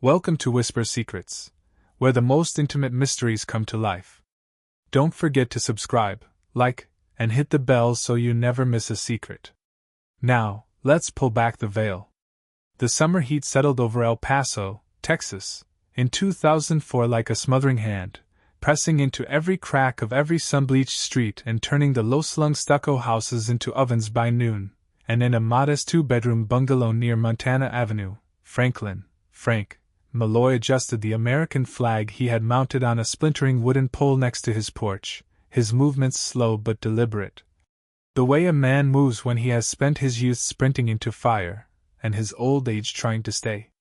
Welcome to Whisper Secrets, where the most intimate mysteries come to life. Don't forget to subscribe, like, and hit the bell so you never miss a secret. Now, let's pull back the veil. The summer heat settled over El Paso, Texas, in 2004 like a smothering hand, pressing into every crack of every sun-bleached street and turning the low-slung stucco houses into ovens by noon, and in a modest two-bedroom bungalow near Montana Avenue, Frank Malloy adjusted the American flag he had mounted on a splintering wooden pole next to his porch, his movements slow but deliberate. The way a man moves when he has spent his youth sprinting into fire, and his old age trying to stay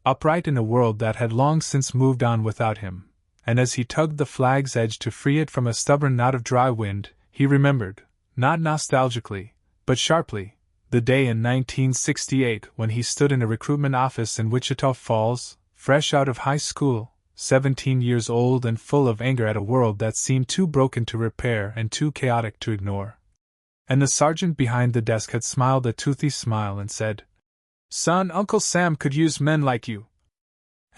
upright in a world that had long since moved on without him, and as he tugged the flag's edge to free it from a stubborn knot of dry wind, he remembered, not nostalgically, but sharply, the day in 1968 when he stood in a recruitment office in Wichita Falls, fresh out of high school, 17 years old and full of anger at a world that seemed too broken to repair and too chaotic to ignore. And the sergeant behind the desk had smiled a toothy smile and said, "Son, Uncle Sam could use men like you."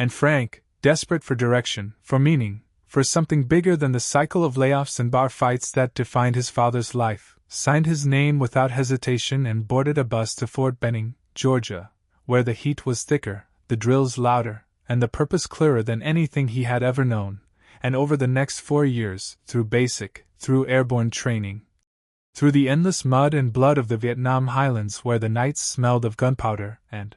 And Frank, desperate for direction, for meaning, for something bigger than the cycle of layoffs and bar fights that defined his father's life, signed his name without hesitation and boarded a bus to Fort Benning, Georgia, where the heat was thicker, the drills louder, and the purpose clearer than anything he had ever known, and over the next 4 years, through basic, through airborne training, through the endless mud and blood of the Vietnam highlands where the nights smelled of gunpowder and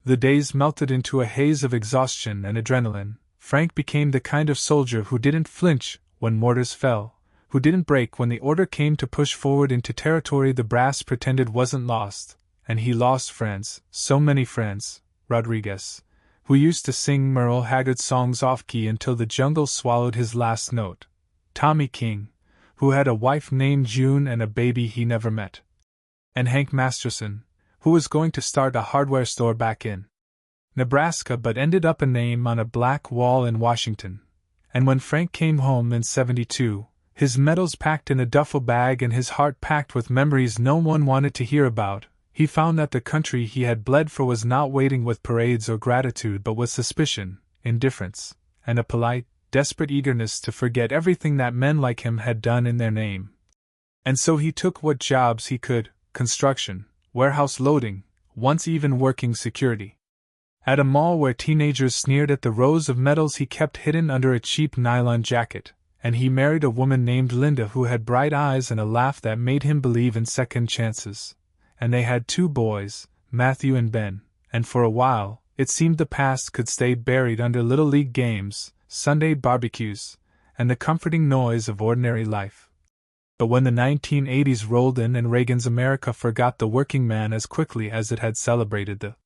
the days melted into a haze of exhaustion and adrenaline, Frank became the kind of soldier who didn't flinch when mortars fell, who didn't break when the order came to push forward into territory the brass pretended wasn't lost, and he lost friends, so many friends, Rodriguez, who used to sing Merle Haggard songs off-key until the jungle swallowed his last note, Tommy King, who had a wife named June and a baby he never met, and Hank Masterson, who was going to start a hardware store back in Nebraska but ended up a name on a black wall in Washington. And when Frank came home in '72, his medals packed in a duffel bag and his heart packed with memories no one wanted to hear about, he found that the country he had bled for was not waiting with parades or gratitude but with suspicion, indifference, and a polite, desperate eagerness to forget everything that men like him had done in their name. And so he took what jobs he could: construction, warehouse loading, once even working security at a mall where teenagers sneered at the rows of medals he kept hidden under a cheap nylon jacket, and he married a woman named Linda who had bright eyes and a laugh that made him believe in second chances. And they had 2 boys, Matthew and Ben, and for a while, it seemed the past could stay buried under Little League games, Sunday barbecues, and the comforting noise of ordinary life. But when the 1980s rolled in and Reagan's America forgot the working man as quickly as it had celebrated the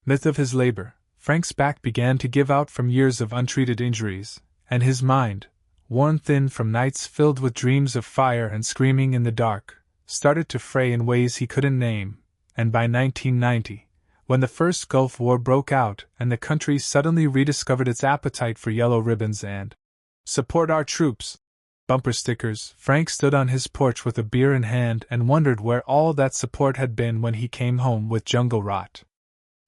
myth of his labor, Frank's back began to give out from years of untreated injuries, and his mind, worn thin from nights filled with dreams of fire and screaming in the dark, started to fray in ways he couldn't name, and by 1990, when the first Gulf War broke out and the country suddenly rediscovered its appetite for yellow ribbons and "Support our troops" bumper stickers, Frank stood on his porch with a beer in hand and wondered where all that support had been when he came home with jungle rot,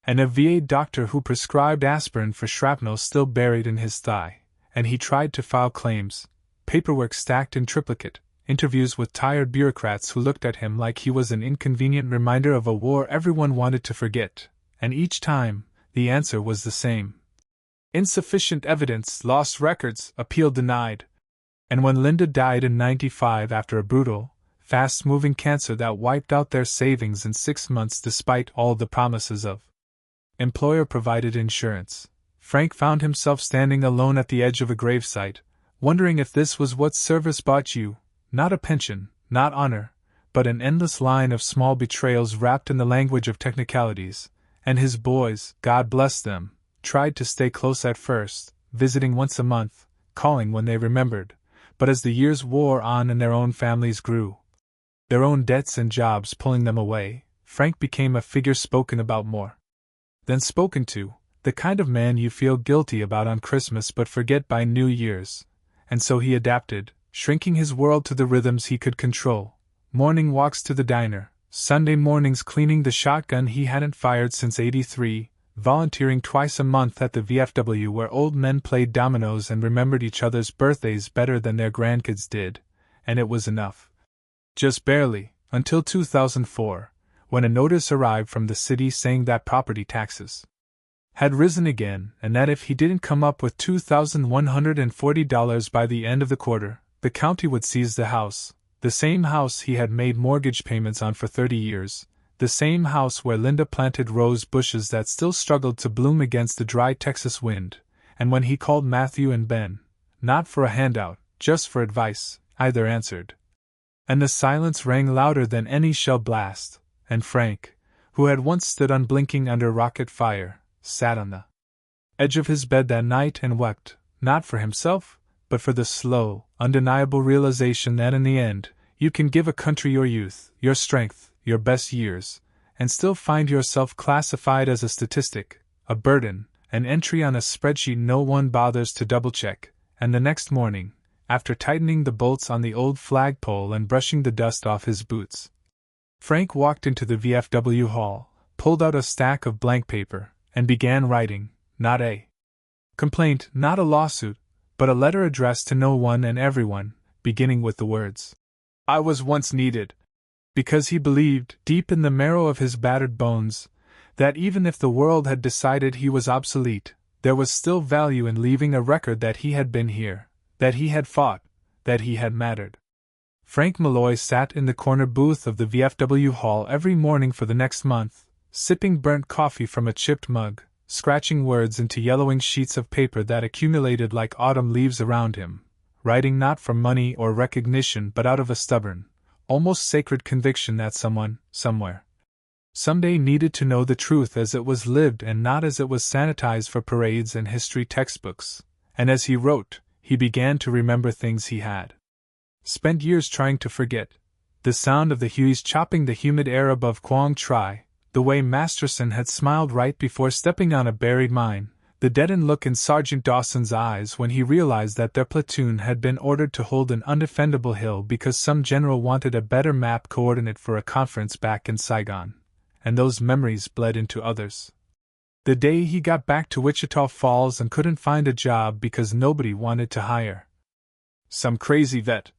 and a VA doctor who prescribed aspirin for shrapnel still buried in his thigh, and he tried to file claims, paperwork stacked in triplicate, interviews with tired bureaucrats who looked at him like he was an inconvenient reminder of a war everyone wanted to forget, and each time, the answer was the same: insufficient evidence, lost records, appeal denied. And when Linda died in '95 after a brutal, fast-moving cancer that wiped out their savings in 6 months despite all the promises of employer-provided insurance, Frank found himself standing alone at the edge of a gravesite, wondering if this was what service bought you. Not a pension, not honor, but an endless line of small betrayals wrapped in the language of technicalities, and his boys, God bless them, tried to stay close at first, visiting once a month, calling when they remembered, but as the years wore on and their own families grew, their own debts and jobs pulling them away, Frank became a figure spoken about more than spoken to, the kind of man you feel guilty about on Christmas but forget by New Year's, and so he adapted, shrinking his world to the rhythms he could control: morning walks to the diner, Sunday mornings cleaning the shotgun he hadn't fired since '83, volunteering twice a month at the VFW where old men played dominoes and remembered each other's birthdays better than their grandkids did, and it was enough. Just barely, until 2004, when a notice arrived from the city saying that property taxes had risen again, and that if he didn't come up with $2,140 by the end of the quarter, the county would seize the house, the same house he had made mortgage payments on for 30 years, the same house where Linda planted rose bushes that still struggled to bloom against the dry Texas wind, and when he called Matthew and Ben, not for a handout, just for advice, either answered. And the silence rang louder than any shell blast, and Frank, who had once stood unblinking under rocket fire, sat on the edge of his bed that night and wept, not for himself, but for the slow, undeniable realization that in the end, you can give a country your youth, your strength, your best years, and still find yourself classified as a statistic, a burden, an entry on a spreadsheet no one bothers to double-check, and the next morning, after tightening the bolts on the old flagpole and brushing the dust off his boots, Frank walked into the VFW hall, pulled out a stack of blank paper, and began writing, not a complaint, not a lawsuit, but a letter addressed to no one and everyone, beginning with the words, "I was once needed," because he believed, deep in the marrow of his battered bones, that even if the world had decided he was obsolete, there was still value in leaving a record that he had been here, that he had fought, that he had mattered. Frank Malloy sat in the corner booth of the VFW hall every morning for the next month, sipping burnt coffee from a chipped mug, scratching words into yellowing sheets of paper that accumulated like autumn leaves around him, writing not for money or recognition but out of a stubborn, almost sacred conviction that someone, somewhere, someday needed to know the truth as it was lived and not as it was sanitized for parades and history textbooks, and as he wrote, he began to remember things he had spent years trying to forget, the sound of the Hueys chopping the humid air above Quang Tri, the way Masterson had smiled right before stepping on a buried mine, the deadened look in Sergeant Dawson's eyes when he realized that their platoon had been ordered to hold an undefendable hill because some general wanted a better map coordinate for a conference back in Saigon, and those memories bled into others. The day he got back to Wichita Falls and couldn't find a job because nobody wanted to hire some crazy vet.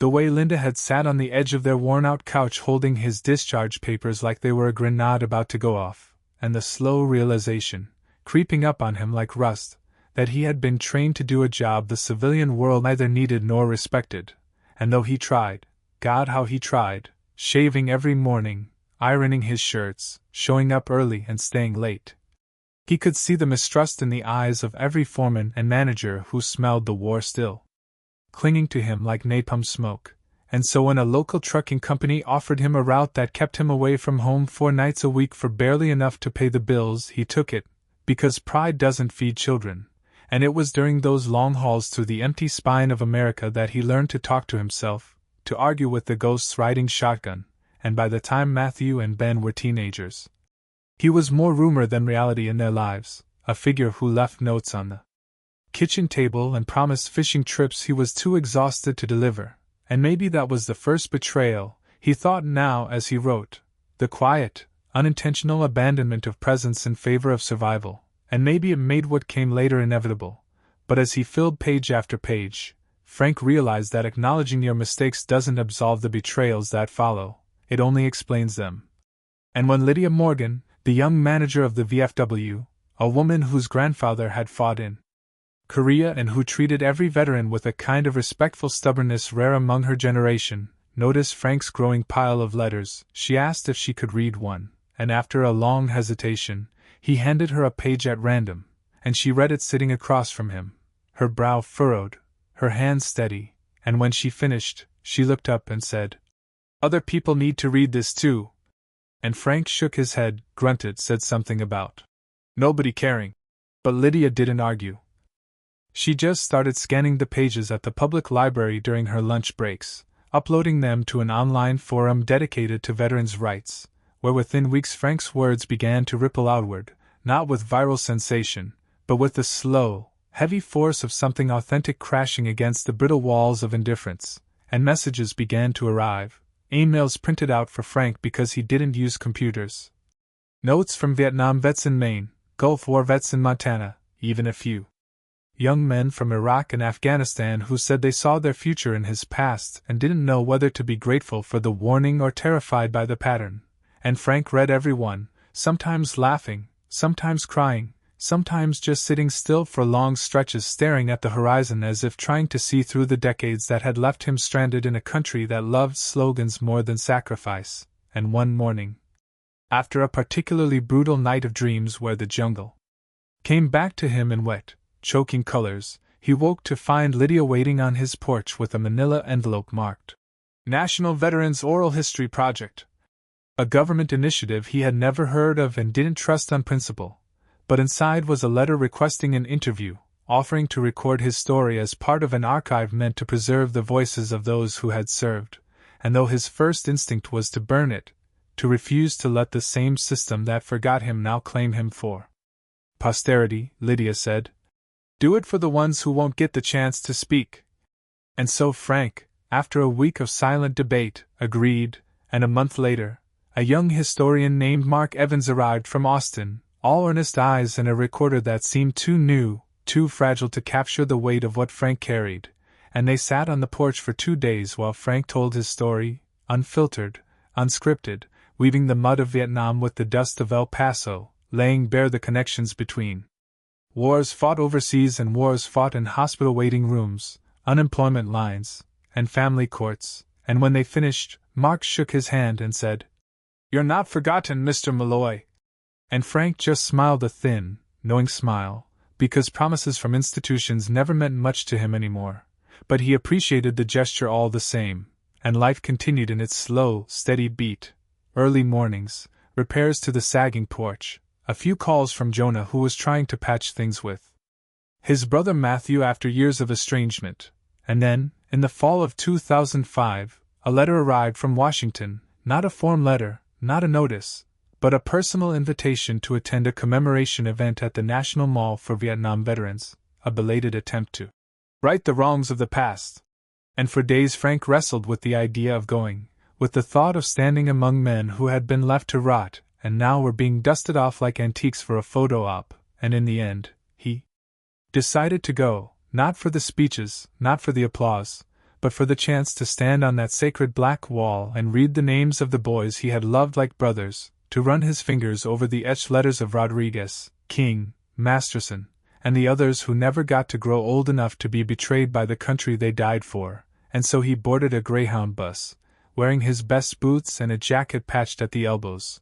The way Linda had sat on the edge of their worn-out couch holding his discharge papers like they were a grenade about to go off, and the slow realization, creeping up on him like rust, that he had been trained to do a job the civilian world neither needed nor respected, and though he tried, God how he tried, shaving every morning, ironing his shirts, showing up early and staying late, he could see the mistrust in the eyes of every foreman and manager who smelled the war still clinging to him like napalm smoke, and so when a local trucking company offered him a route that kept him away from home 4 nights a week for barely enough to pay the bills, he took it, because pride doesn't feed children, and it was during those long hauls through the empty spine of America that he learned to talk to himself, to argue with the ghosts riding shotgun, and by the time Matthew and Ben were teenagers, he was more rumor than reality in their lives, a figure who left notes on the kitchen table and promised fishing trips he was too exhausted to deliver, and maybe that was the first betrayal, he thought now as he wrote, the quiet, unintentional abandonment of presence in favor of survival, and maybe it made what came later inevitable, but as he filled page after page, Frank realized that acknowledging your mistakes doesn't absolve the betrayals that follow, it only explains them. And when Lydia Morgan, the young manager of the VFW, a woman whose grandfather had fought in Korea and who treated every veteran with a kind of respectful stubbornness rare among her generation, noticed Frank's growing pile of letters, she asked if she could read one, and after a long hesitation, he handed her a page at random, and she read it sitting across from him, her brow furrowed, her hand steady, and when she finished, she looked up and said, "Other people need to read this too." And Frank shook his head, grunted, said something about nobody caring. But Lydia didn't argue. She just started scanning the pages at the public library during her lunch breaks, uploading them to an online forum dedicated to veterans' rights, where within weeks Frank's words began to ripple outward, not with viral sensation, but with the slow, heavy force of something authentic crashing against the brittle walls of indifference, and messages began to arrive, emails printed out for Frank because he didn't use computers, notes from Vietnam vets in Maine, Gulf War vets in Montana, even a few young men from Iraq and Afghanistan who said they saw their future in his past and didn't know whether to be grateful for the warning or terrified by the pattern. And Frank read every one, sometimes laughing, sometimes crying, sometimes just sitting still for long stretches staring at the horizon as if trying to see through the decades that had left him stranded in a country that loved slogans more than sacrifice. And one morning, after a particularly brutal night of dreams where the jungle came back to him in wet, choking colors, he woke to find Lydia waiting on his porch with a manila envelope marked National Veterans Oral History Project, a government initiative he had never heard of and didn't trust on principle. But inside was a letter requesting an interview, offering to record his story as part of an archive meant to preserve the voices of those who had served, and though his first instinct was to burn it, to refuse to let the same system that forgot him now claim him for posterity, Lydia said. Do it for the ones who won't get the chance to speak. And so Frank, after a week of silent debate, agreed, and a month later, a young historian named Mark Evans arrived from Austin, all earnest eyes and a recorder that seemed too new, too fragile to capture the weight of what Frank carried, and they sat on the porch for 2 days while Frank told his story, unfiltered, unscripted, weaving the mud of Vietnam with the dust of El Paso, laying bare the connections between wars fought overseas and wars fought in hospital waiting rooms, unemployment lines, and family courts, and when they finished, Mark shook his hand and said, "You're not forgotten, Mr. Malloy." And Frank just smiled a thin, knowing smile, because promises from institutions never meant much to him anymore, but he appreciated the gesture all the same, and life continued in its slow, steady beat. Early mornings, repairs to the sagging porch, a few calls from Jonah who was trying to patch things with his brother Matthew after years of estrangement, and then, in the fall of 2005, a letter arrived from Washington, not a form letter, not a notice, but a personal invitation to attend a commemoration event at the National Mall for Vietnam veterans, a belated attempt to right the wrongs of the past. And for days Frank wrestled with the idea of going, with the thought of standing among men who had been left to rot and now were being dusted off like antiques for a photo op, and in the end, he decided to go, not for the speeches, not for the applause, but for the chance to stand on that sacred black wall and read the names of the boys he had loved like brothers, to run his fingers over the etched letters of Rodriguez, King, Masterson, and the others who never got to grow old enough to be betrayed by the country they died for, and so he boarded a Greyhound bus, wearing his best boots and a jacket patched at the elbows,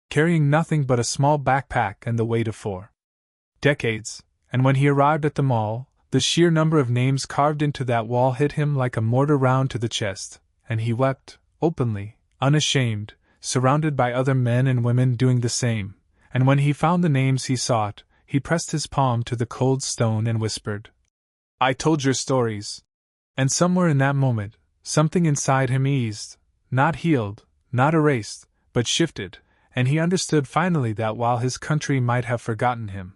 carrying nothing but a small backpack and the weight of 4 decades, and when he arrived at the mall, the sheer number of names carved into that wall hit him like a mortar round to the chest, and he wept, openly, unashamed, surrounded by other men and women doing the same, and when he found the names he sought, he pressed his palm to the cold stone and whispered, "I told your stories." And somewhere in that moment, something inside him eased, not healed, not erased, but shifted, and he understood finally that while his country might have forgotten him,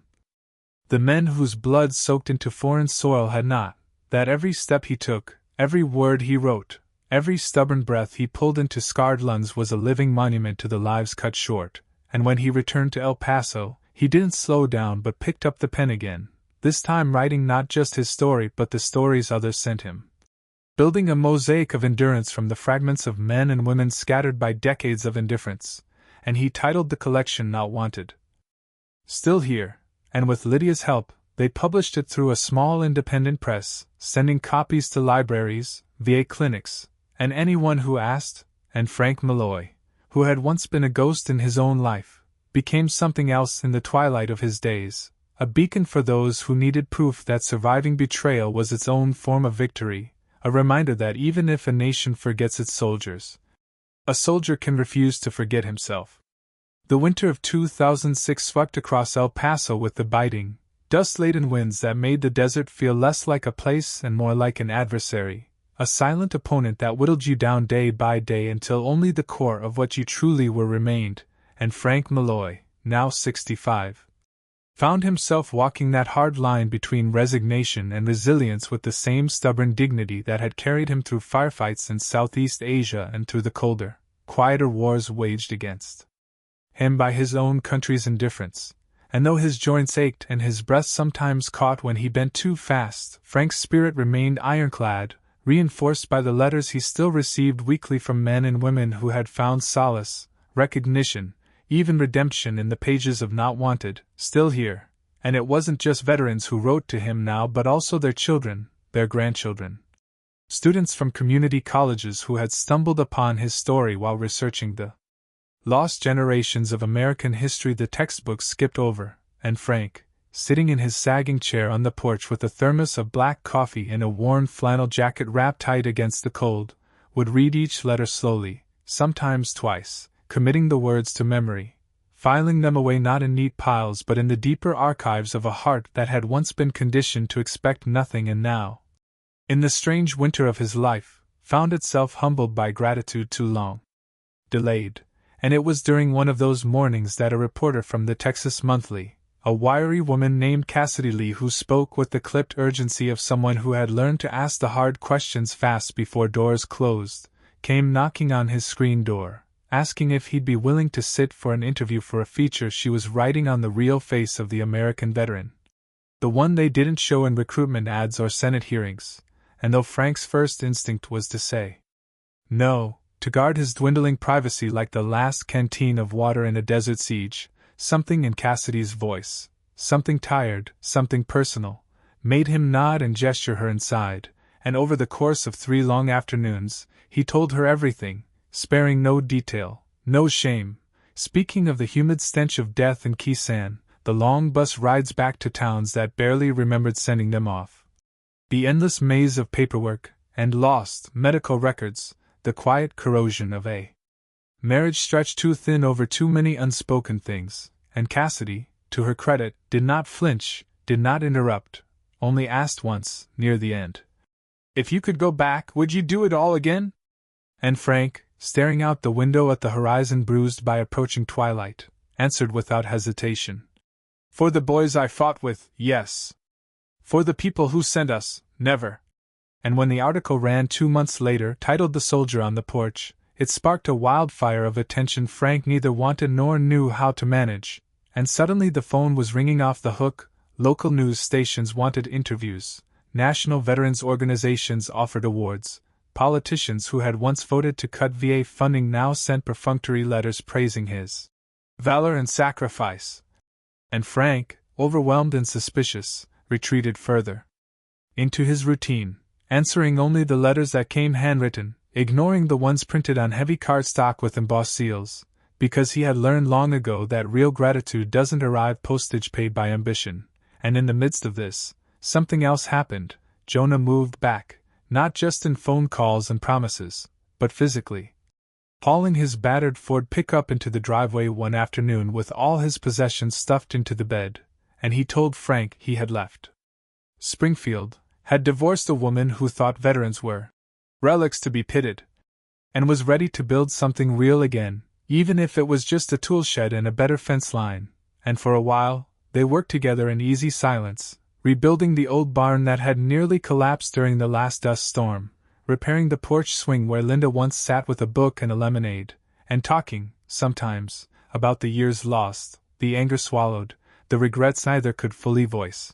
the men whose blood soaked into foreign soil had not, that every step he took, every word he wrote, every stubborn breath he pulled into scarred lungs was a living monument to the lives cut short, and when he returned to El Paso, he didn't slow down but picked up the pen again, this time writing not just his story but the stories others sent him, building a mosaic of endurance from the fragments of men and women scattered by decades of indifference, and he titled the collection Not Wanted. Still here, and with Lydia's help, they published it through a small independent press, sending copies to libraries, VA clinics, and anyone who asked, and Frank Malloy, who had once been a ghost in his own life, became something else in the twilight of his days, a beacon for those who needed proof that surviving betrayal was its own form of victory, a reminder that even if a nation forgets its soldiers, a soldier can refuse to forget himself. The winter of 2006 swept across El Paso with the biting, dust-laden winds that made the desert feel less like a place and more like an adversary, a silent opponent that whittled you down day by day until only the core of what you truly were remained, and Frank Malloy, now 65, found himself walking that hard line between resignation and resilience with the same stubborn dignity that had carried him through firefights in Southeast Asia and through the colder, quieter wars waged against him by his own country's indifference, and though his joints ached and his breath sometimes caught when he bent too fast, Frank's spirit remained ironclad, reinforced by the letters he still received weekly from men and women who had found solace, recognition, even redemption in the pages of Not Wanted, Still Here. And it wasn't just veterans who wrote to him now but also their children, their grandchildren. Students from community colleges who had stumbled upon his story while researching the lost generations of American history the textbooks skipped over, and Frank, sitting in his sagging chair on the porch with a thermos of black coffee and a worn flannel jacket wrapped tight against the cold, would read each letter slowly, sometimes twice, committing the words to memory, filing them away not in neat piles but in the deeper archives of a heart that had once been conditioned to expect nothing and now, in the strange winter of his life, found itself humbled by gratitude too long delayed. And it was during one of those mornings that a reporter from the Texas Monthly, a wiry woman named Cassidy Lee who spoke with the clipped urgency of someone who had learned to ask the hard questions fast before doors closed, came knocking on his screen door, asking if he'd be willing to sit for an interview for a feature she was writing on the real face of the American veteran. The one they didn't show in recruitment ads or Senate hearings, and though Frank's first instinct was to say no, to guard his dwindling privacy like the last canteen of water in a desert siege, something in Cassidy's voice, something tired, something personal, made him nod and gesture her inside, and over the course of 3 long afternoons, he told her everything, sparing no detail, no shame, speaking of the humid stench of death in Kisan, the long bus rides back to towns that barely remembered sending them off, the endless maze of paperwork, and lost medical records, the quiet corrosion of a marriage stretched too thin over too many unspoken things, and Cassidy, to her credit, did not flinch, did not interrupt, only asked once, near the end, "If you could go back, would you do it all again?" And Frank, staring out the window at the horizon bruised by approaching twilight, answered without hesitation, "For the boys I fought with, yes. For the people who sent us, never." And when the article ran 2 months later, titled "The Soldier on the Porch," it sparked a wildfire of attention Frank neither wanted nor knew how to manage, and suddenly the phone was ringing off the hook, local news stations wanted interviews, national veterans organizations offered awards, politicians who had once voted to cut VA funding now sent perfunctory letters praising his valor and sacrifice. And Frank, overwhelmed and suspicious, retreated further into his routine, answering only the letters that came handwritten, ignoring the ones printed on heavy cardstock with embossed seals, because he had learned long ago that real gratitude doesn't arrive postage paid by ambition. And in the midst of this, something else happened. Jonah moved back, not just in phone calls and promises, but physically, hauling his battered Ford pickup into the driveway one afternoon with all his possessions stuffed into the bed, and he told Frank he had left Springfield, had divorced a woman who thought veterans were relics to be pitied, and was ready to build something real again, even if it was just a tool shed and a better fence line. And for a while, they worked together in easy silence, rebuilding the old barn that had nearly collapsed during the last dust storm, repairing the porch swing where Linda once sat with a book and a lemonade, and talking, sometimes, about the years lost, the anger swallowed, the regrets neither could fully voice.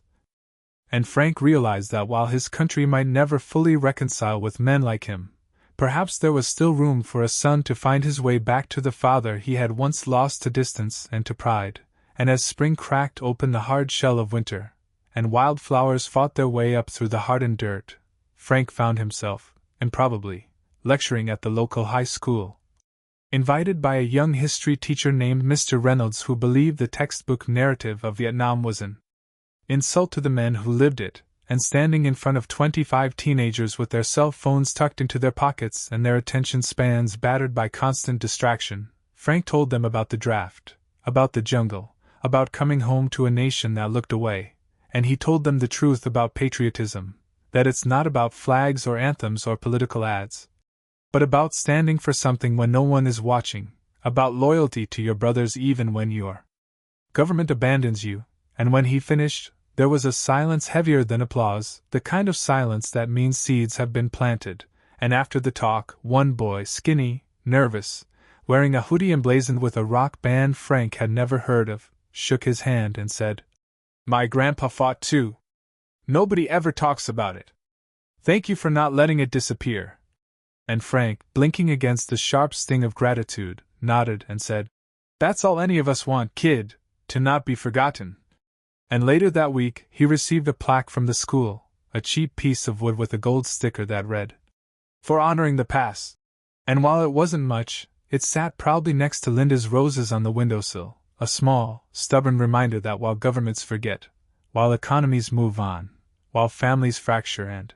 And Frank realized that while his country might never fully reconcile with men like him, perhaps there was still room for a son to find his way back to the father he had once lost to distance and to pride. And as spring cracked open the hard shell of winter, and wildflowers fought their way up through the hardened dirt, Frank found himself, improbably, lecturing at the local high school, invited by a young history teacher named Mr. Reynolds who believed the textbook narrative of Vietnam was an insult to the men who lived it, and standing in front of 25 teenagers with their cell phones tucked into their pockets and their attention spans battered by constant distraction, Frank told them about the draft, about the jungle, about coming home to a nation that looked away, and he told them the truth about patriotism, that it's not about flags or anthems or political ads, but about standing for something when no one is watching, about loyalty to your brothers even when your government abandons you. And when he finished, there was a silence heavier than applause, the kind of silence that means seeds have been planted. And after the talk, one boy, skinny, nervous, wearing a hoodie emblazoned with a rock band Frank had never heard of, shook his hand, and said, "My grandpa fought too. Nobody ever talks about it. Thank you for not letting it disappear." And Frank, blinking against the sharp sting of gratitude, nodded and said, "That's all any of us want, kid, to not be forgotten." And later that week, he received a plaque from the school, a cheap piece of wood with a gold sticker that read, "For honoring the past." And while it wasn't much, it sat proudly next to Linda's roses on the windowsill, a small, stubborn reminder that while governments forget, while economies move on, while families fracture and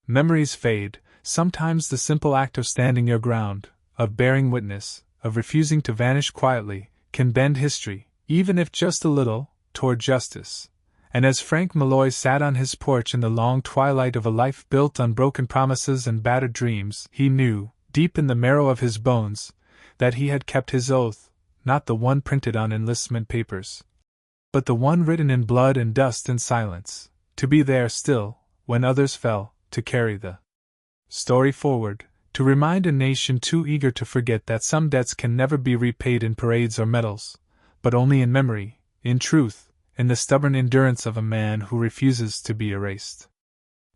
memories fade, sometimes the simple act of standing your ground, of bearing witness, of refusing to vanish quietly, can bend history, even if just a little, toward justice. And as Frank Malloy sat on his porch in the long twilight of a life built on broken promises and battered dreams, he knew, deep in the marrow of his bones, that he had kept his oath, not the one printed on enlistment papers, but the one written in blood and dust and silence, to be there still, when others fell, to carry the story forward, to remind a nation too eager to forget that some debts can never be repaid in parades or medals, but only in memory, in truth, in the stubborn endurance of a man who refuses to be erased.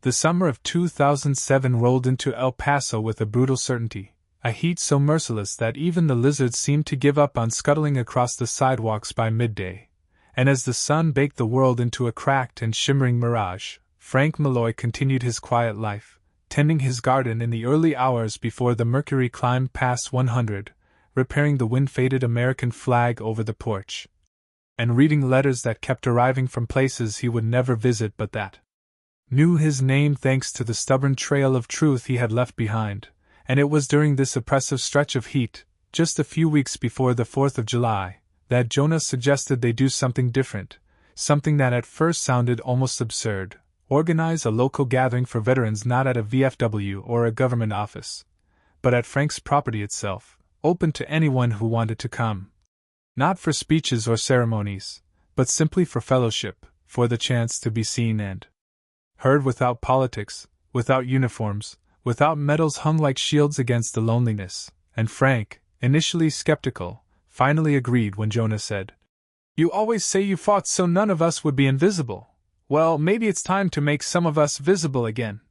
The summer of 2007 rolled into El Paso with a brutal certainty, a heat so merciless that even the lizards seemed to give up on scuttling across the sidewalks by midday. And as the sun baked the world into a cracked and shimmering mirage, Frank Malloy continued his quiet life, tending his garden in the early hours before the mercury climbed past 100, repairing the wind-faded American flag over the porch, and reading letters that kept arriving from places he would never visit but that knew his name thanks to the stubborn trail of truth he had left behind. And it was during this oppressive stretch of heat, just a few weeks before the 4th of July, that Jonah suggested they do something different, something that at first sounded almost absurd: organize a local gathering for veterans not at a VFW or a government office, but at Frank's property itself, open to anyone who wanted to come. Not for speeches or ceremonies, but simply for fellowship, for the chance to be seen and heard without politics, without uniforms, without medals hung like shields against the loneliness. And Frank, initially skeptical, finally agreed when Jonah said, "You always say you fought so none of us would be invisible. Well, maybe it's time to make some of us visible again."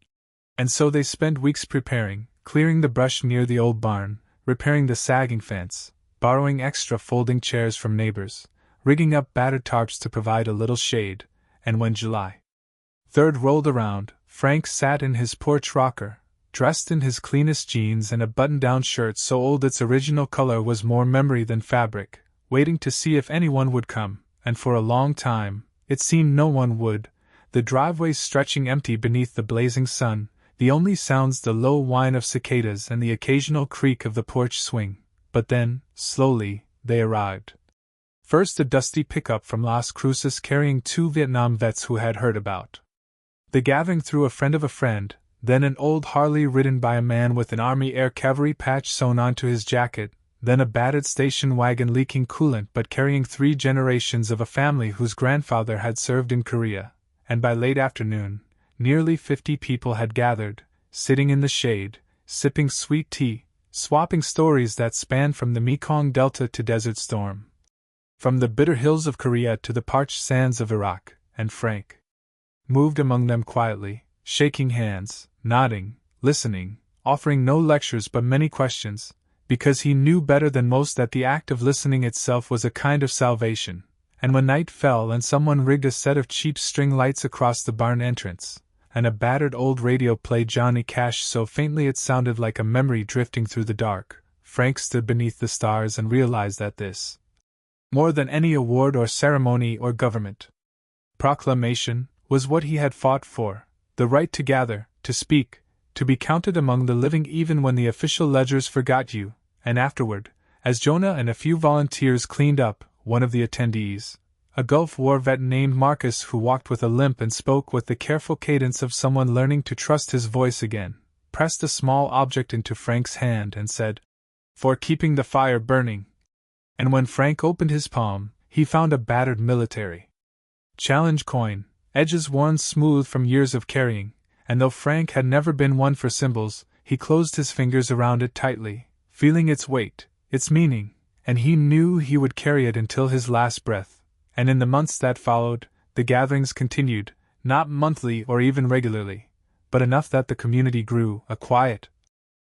And so they spent weeks preparing, clearing the brush near the old barn, repairing the sagging fence, borrowing extra folding chairs from neighbors, rigging up battered tarps to provide a little shade. And when July 3rd rolled around, Frank sat in his porch rocker, dressed in his cleanest jeans and a button-down shirt so old its original color was more memory than fabric, waiting to see if anyone would come, and for a long time, it seemed no one would, the driveways stretching empty beneath the blazing sun, the only sounds the low whine of cicadas and the occasional creak of the porch swing. But then, slowly, they arrived. First a dusty pickup from Las Cruces carrying 2 Vietnam vets who had heard about the gathering through a friend of a friend, then an old Harley ridden by a man with an Army Air Cavalry patch sewn onto his jacket, then a battered station wagon leaking coolant but carrying 3 generations of a family whose grandfather had served in Korea, and by late afternoon, nearly 50 people had gathered, sitting in the shade, sipping sweet tea, swapping stories that spanned from the Mekong Delta to Desert Storm, from the bitter hills of Korea to the parched sands of Iraq. And Frank moved among them quietly, shaking hands, nodding, listening, offering no lectures but many questions, because he knew better than most that the act of listening itself was a kind of salvation. And when night fell and someone rigged a set of cheap string lights across the barn entrance, and a battered old radio played Johnny Cash so faintly it sounded like a memory drifting through the dark, Frank stood beneath the stars and realized that this, more than any award or ceremony or government proclamation, was what he had fought for: the right to gather, to speak, to be counted among the living even when the official ledgers forgot you. And afterward, as Jonah and a few volunteers cleaned up, one of the attendees, a Gulf War vet named Marcus who walked with a limp and spoke with the careful cadence of someone learning to trust his voice again, pressed a small object into Frank's hand and said, "For keeping the fire burning." And when Frank opened his palm, he found a battered military challenge coin, edges worn smooth from years of carrying, and though Frank had never been one for symbols, he closed his fingers around it tightly, feeling its weight, its meaning, and he knew he would carry it until his last breath, and in the months that followed, the gatherings continued, not monthly or even regularly, but enough that the community grew, a quiet,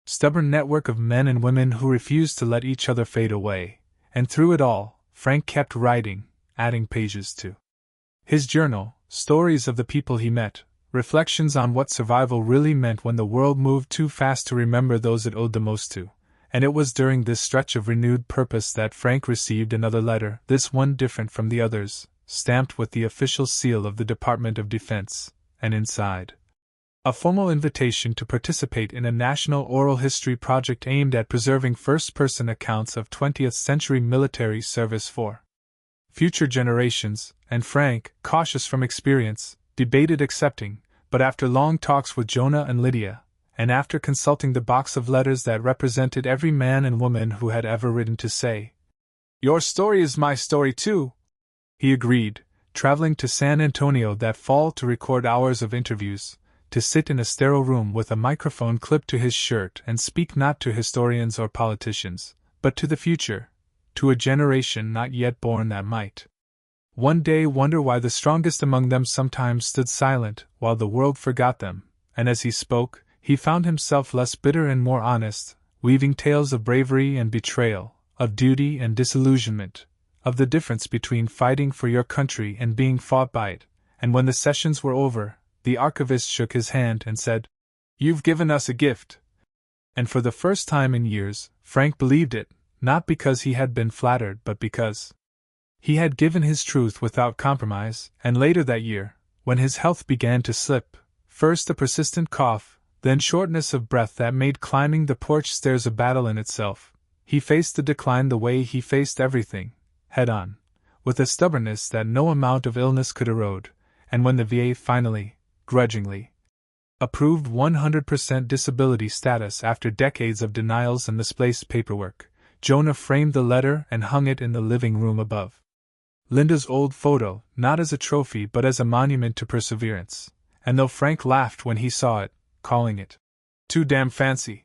stubborn network of men and women who refused to let each other fade away, and through it all, Frank kept writing, adding pages to his journal, stories of the people he met, reflections on what survival really meant when the world moved too fast to remember those it owed the most to. And it was during this stretch of renewed purpose that Frank received another letter, this one different from the others, stamped with the official seal of the Department of Defense, and inside, a formal invitation to participate in a national oral history project aimed at preserving first-person accounts of 20th-century military service for future generations, and Frank, cautious from experience, debated accepting, but after long talks with Jonah and Lydia, and after consulting the box of letters that represented every man and woman who had ever written to say, "Your story is my story too," he agreed, traveling to San Antonio that fall to record hours of interviews, to sit in a sterile room with a microphone clipped to his shirt and speak not to historians or politicians, but to the future, to a generation not yet born that might one day wonder why the strongest among them sometimes stood silent while the world forgot them, and as he spoke, he found himself less bitter and more honest, weaving tales of bravery and betrayal, of duty and disillusionment, of the difference between fighting for your country and being fought by it, and when the sessions were over, the archivist shook his hand and said, "You've given us a gift." And for the first time in years, Frank believed it, not because he had been flattered but because he had given his truth without compromise. And later that year, when his health began to slip, first a persistent cough, then shortness of breath that made climbing the porch stairs a battle in itself, he faced the decline the way he faced everything, head on, with a stubbornness that no amount of illness could erode, and when the VA finally, grudgingly, approved 100% disability status after decades of denials and misplaced paperwork, Jonah framed the letter and hung it in the living room above Linda's old photo, not as a trophy but as a monument to perseverance, and though Frank laughed when he saw it, calling it too damn fancy,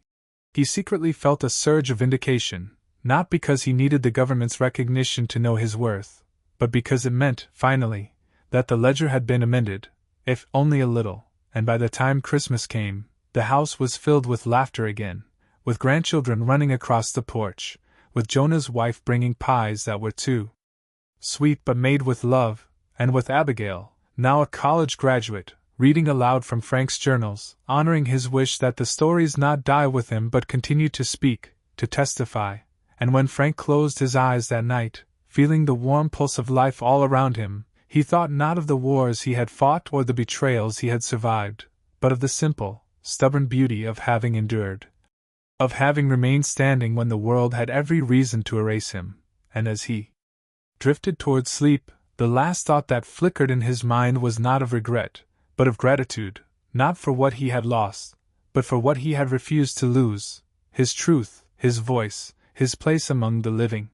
he secretly felt a surge of vindication, not because he needed the government's recognition to know his worth, but because it meant, finally, that the ledger had been amended, if only a little, and by the time Christmas came, the house was filled with laughter again, with grandchildren running across the porch, with Jonah's wife bringing pies that were too sweet but made with love, and with Abigail, now a college graduate, reading aloud from Frank's journals, honoring his wish that the stories not die with him but continue to speak, to testify. And when Frank closed his eyes that night, feeling the warm pulse of life all around him, he thought not of the wars he had fought or the betrayals he had survived, but of the simple, stubborn beauty of having endured, of having remained standing when the world had every reason to erase him. And as he drifted toward sleep, the last thought that flickered in his mind was not of regret, but of gratitude, not for what he had lost, but for what he had refused to lose, his truth, his voice, his place among the living.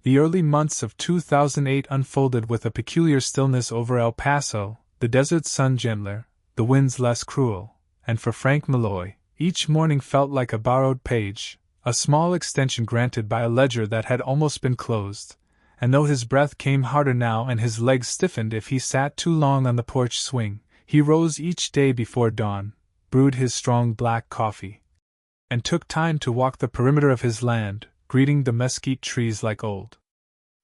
The early months of 2008 unfolded with a peculiar stillness over El Paso, the desert sun gentler, the winds less cruel, and for Frank Malloy, each morning felt like a borrowed page, a small extension granted by a ledger that had almost been closed. And though his breath came harder now and his legs stiffened if he sat too long on the porch swing, he rose each day before dawn, brewed his strong black coffee, and took time to walk the perimeter of his land, greeting the mesquite trees like old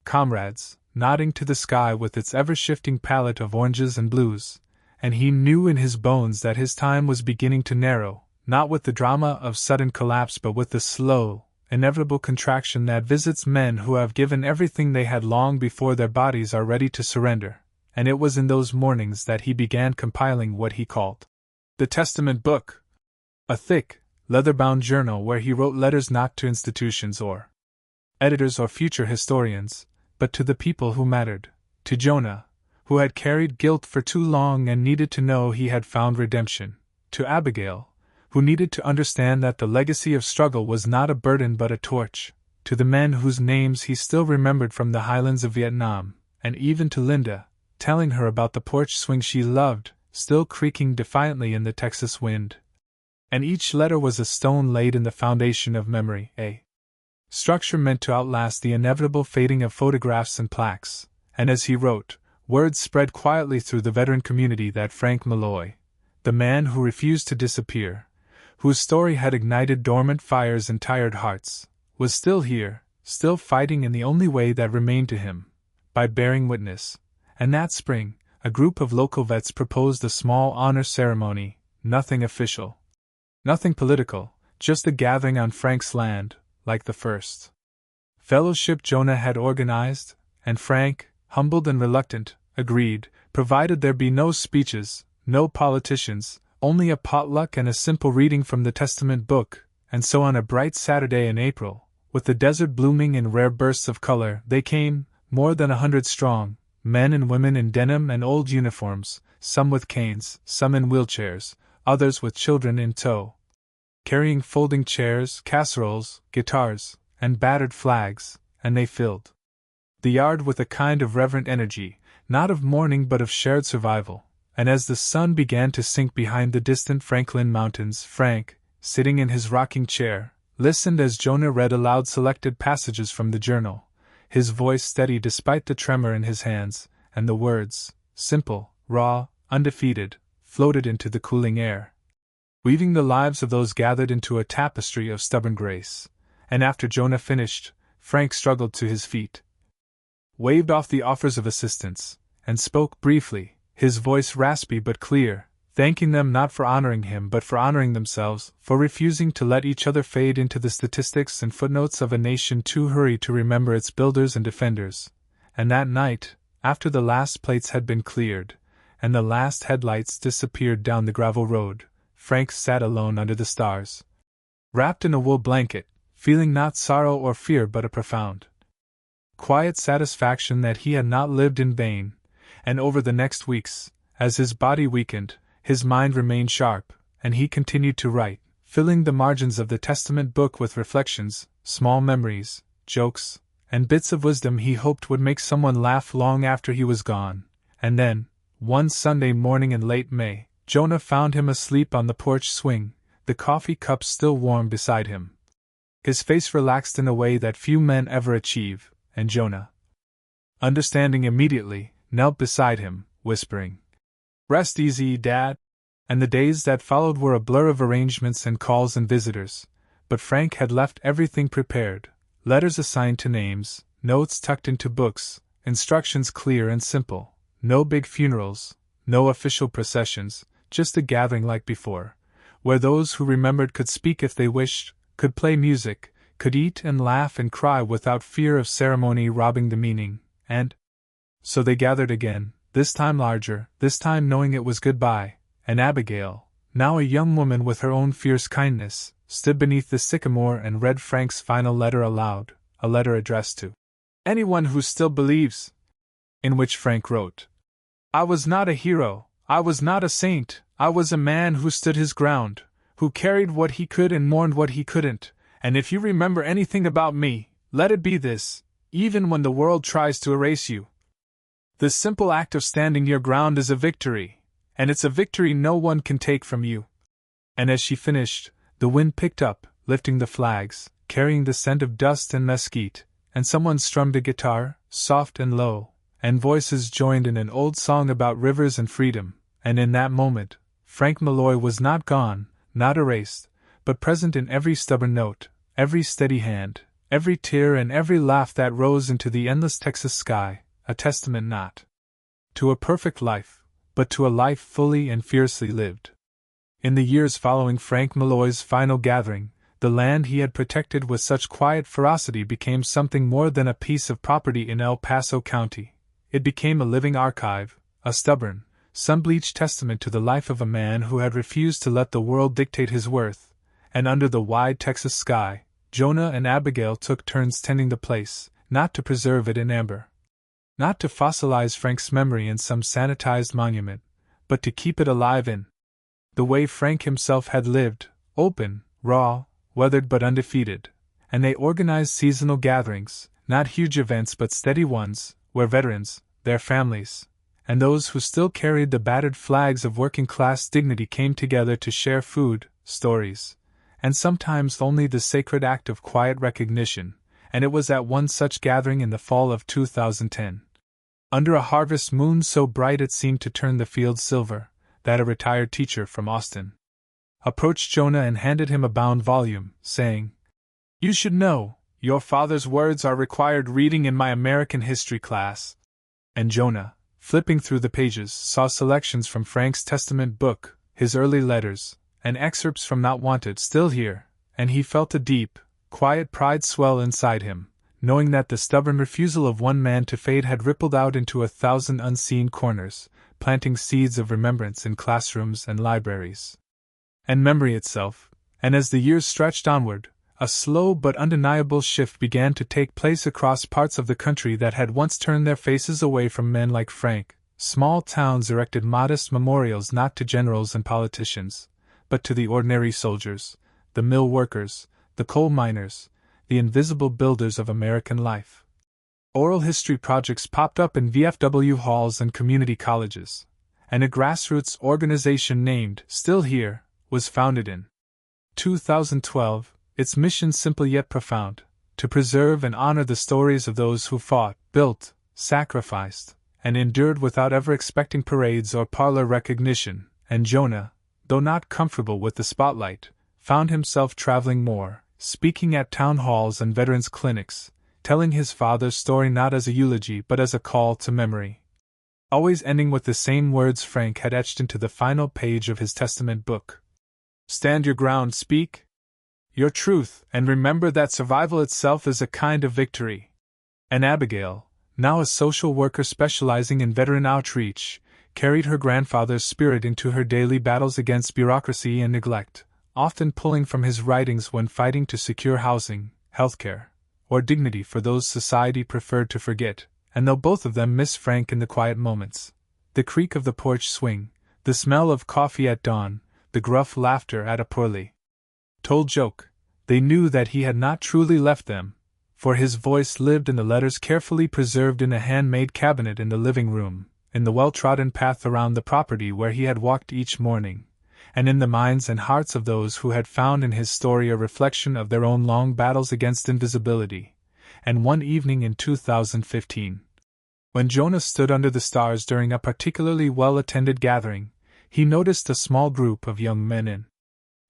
comrades, nodding to the sky with its ever-shifting palette of oranges and blues, and he knew in his bones that his time was beginning to narrow, not with the drama of sudden collapse but with the slow, inevitable contraction that visits men who have given everything they had long before their bodies are ready to surrender, and it was in those mornings that he began compiling what he called the Testament Book, a thick, leather-bound journal where he wrote letters not to institutions or editors or future historians, but to the people who mattered, to Jonah, who had carried guilt for too long and needed to know he had found redemption, to Abigail, who needed to understand that the legacy of struggle was not a burden but a torch, to the men whose names he still remembered from the highlands of Vietnam, and even to Linda, telling her about the porch swing she loved, still creaking defiantly in the Texas wind. And each letter was a stone laid in the foundation of memory, a structure meant to outlast the inevitable fading of photographs and plaques, and as he wrote, word spread quietly through the veteran community that Frank Malloy, the man who refused to disappear, whose story had ignited dormant fires in tired hearts, was still here, still fighting in the only way that remained to him, by bearing witness. And that spring, a group of local vets proposed a small honor ceremony, nothing official, nothing political, just a gathering on Frank's land, like the first fellowship Jonah had organized, and Frank, humbled and reluctant, agreed, provided there be no speeches, no politicians, only a potluck and a simple reading from the Testament book. And so on a bright Saturday in April, with the desert blooming in rare bursts of color, they came, more than 100 strong, men and women in denim and old uniforms, some with canes, some in wheelchairs, others with children in tow, carrying folding chairs, casseroles, guitars, and battered flags, and they filled the yard with a kind of reverent energy, not of mourning but of shared survival. And as the sun began to sink behind the distant Franklin Mountains, Frank, sitting in his rocking chair, listened as Jonah read aloud selected passages from the journal, his voice steady despite the tremor in his hands, and the words, simple, raw, undefeated, floated into the cooling air, weaving the lives of those gathered into a tapestry of stubborn grace. And after Jonah finished, Frank struggled to his feet, waved off the offers of assistance, and spoke briefly, his voice raspy but clear, thanking them not for honoring him but for honoring themselves, for refusing to let each other fade into the statistics and footnotes of a nation too hurried to remember its builders and defenders. And that night, after the last plates had been cleared, and the last headlights disappeared down the gravel road, Frank sat alone under the stars, wrapped in a wool blanket, feeling not sorrow or fear but a profound, quiet satisfaction that he had not lived in vain. And over the next weeks, as his body weakened, his mind remained sharp, and he continued to write, filling the margins of the Testament book with reflections, small memories, jokes, and bits of wisdom he hoped would make someone laugh long after he was gone. And then, one Sunday morning in late May, Jonah found him asleep on the porch swing, the coffee cup still warm beside him. His face relaxed in a way that few men ever achieve, and Jonah, understanding immediately, knelt beside him, whispering, "Rest easy, Dad." And the days that followed were a blur of arrangements and calls and visitors, but Frank had left everything prepared, letters assigned to names, notes tucked into books, instructions clear and simple, no big funerals, no official processions, just a gathering like before, where those who remembered could speak if they wished, could play music, could eat and laugh and cry without fear of ceremony robbing the meaning. And so they gathered again, this time larger, this time knowing it was goodbye, and Abigail, now a young woman with her own fierce kindness, stood beneath the sycamore and read Frank's final letter aloud, a letter addressed to anyone who still believes, in which Frank wrote, "I was not a hero, I was not a saint, I was a man who stood his ground, who carried what he could and mourned what he couldn't, and if you remember anything about me, let it be this: even when the world tries to erase you, the simple act of standing your ground is a victory, and it's a victory no one can take from you." And as she finished, the wind picked up, lifting the flags, carrying the scent of dust and mesquite, and someone strummed a guitar, soft and low, and voices joined in an old song about rivers and freedom. And in that moment, Frank Malloy was not gone, not erased, but present in every stubborn note, every steady hand, every tear and every laugh that rose into the endless Texas sky, a testament not to a perfect life, but to a life fully and fiercely lived. In the years following Frank Malloy's final gathering, the land he had protected with such quiet ferocity became something more than a piece of property in El Paso County. It became a living archive, a stubborn, sun-bleached testament to the life of a man who had refused to let the world dictate his worth. And under the wide Texas sky, Jonah and Abigail took turns tending the place, not to preserve it in amber, not to fossilize Frank's memory in some sanitized monument, but to keep it alive in the way Frank himself had lived, open, raw, weathered but undefeated. And they organized seasonal gatherings, not huge events but steady ones, where veterans, their families, and those who still carried the battered flags of working-class dignity came together to share food, stories, and sometimes only the sacred act of quiet recognition. And it was at one such gathering in the fall of 2010 Under a harvest moon so bright it seemed to turn the fields silver, that a retired teacher from Austin approached Jonah and handed him a bound volume, saying, "You should know, your father's words are required reading in my American history class." And Jonah, flipping through the pages, saw selections from Frank's Testament book, his early letters, and excerpts from Not Wanted still here, and he felt a deep, quiet pride swell inside him, knowing that the stubborn refusal of one man to fade had rippled out into 1,000 unseen corners, planting seeds of remembrance in classrooms and libraries. And memory itself, and as the years stretched onward, a slow but undeniable shift began to take place across parts of the country that had once turned their faces away from men like Frank. Small towns erected modest memorials not to generals and politicians, but to the ordinary soldiers, the mill workers, the coal miners, the invisible builders of American life. Oral history projects popped up in VFW halls and community colleges, and a grassroots organization named Still Here was founded in 2012, its mission simple yet profound: to preserve and honor the stories of those who fought, built, sacrificed, and endured without ever expecting parades or parlor recognition. And Jonah, though not comfortable with the spotlight, found himself traveling more, speaking at town halls and veterans' clinics, telling his father's story not as a eulogy but as a call to memory. Always ending with the same words Frank had etched into the final page of his Testament book: "Stand your ground, speak your truth, and remember that survival itself is a kind of victory." And Abigail, now a social worker specializing in veteran outreach, carried her grandfather's spirit into her daily battles against bureaucracy and neglect, often pulling from his writings when fighting to secure housing, healthcare, or dignity for those society preferred to forget. And though both of them miss Frank in the quiet moments, the creak of the porch swing, the smell of coffee at dawn, the gruff laughter at a poorly told joke, they knew that he had not truly left them, for his voice lived in the letters carefully preserved in a handmade cabinet in the living room, in the well-trodden path around the property where he had walked each morning, and in the minds and hearts of those who had found in his story a reflection of their own long battles against invisibility. And one evening in 2015, when Jonah stood under the stars during a particularly well-attended gathering, he noticed a small group of young men in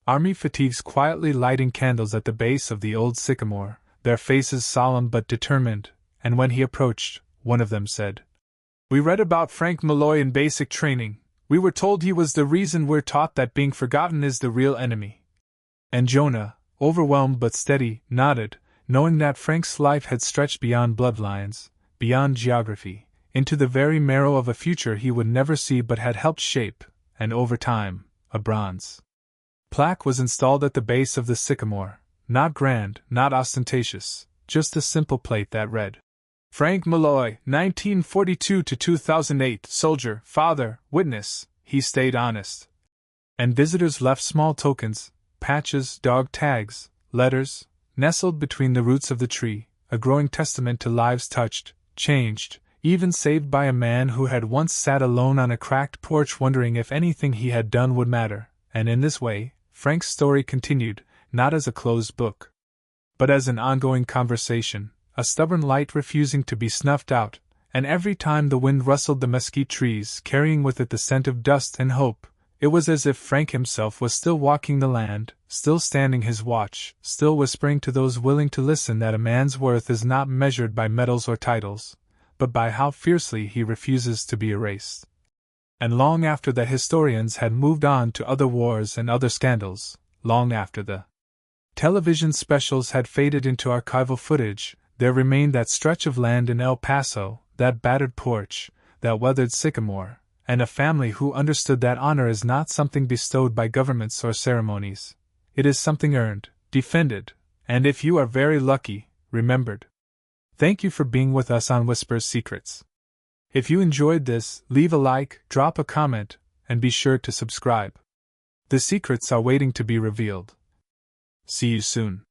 army fatigues quietly lighting candles at the base of the old sycamore, their faces solemn but determined, and when he approached, one of them said, "We read about Frank Malloy in basic training. We were told he was the reason we're taught that being forgotten is the real enemy." And Jonah, overwhelmed but steady, nodded, knowing that Frank's life had stretched beyond bloodlines, beyond geography, into the very marrow of a future he would never see but had helped shape, and over time, a bronze plaque was installed at the base of the sycamore, not grand, not ostentatious, just a simple plate that read, "Frank Malloy, 1942 to 2008, soldier, father, witness, he stayed honest." And visitors left small tokens, patches, dog tags, letters, nestled between the roots of the tree, a growing testament to lives touched, changed, even saved by a man who had once sat alone on a cracked porch wondering if anything he had done would matter. And in this way, Frank's story continued, not as a closed book, but as an ongoing conversation, a stubborn light refusing to be snuffed out, and every time the wind rustled the mesquite trees, carrying with it the scent of dust and hope, it was as if Frank himself was still walking the land, still standing his watch, still whispering to those willing to listen that a man's worth is not measured by medals or titles, but by how fiercely he refuses to be erased. And long after the historians had moved on to other wars and other scandals, long after the television specials had faded into archival footage, there remained that stretch of land in El Paso, that battered porch, that weathered sycamore, and a family who understood that honor is not something bestowed by governments or ceremonies. It is something earned, defended, and if you are very lucky, remembered. Thank you for being with us on Whisper's Secrets. If you enjoyed this, leave a like, drop a comment, and be sure to subscribe. The secrets are waiting to be revealed. See you soon.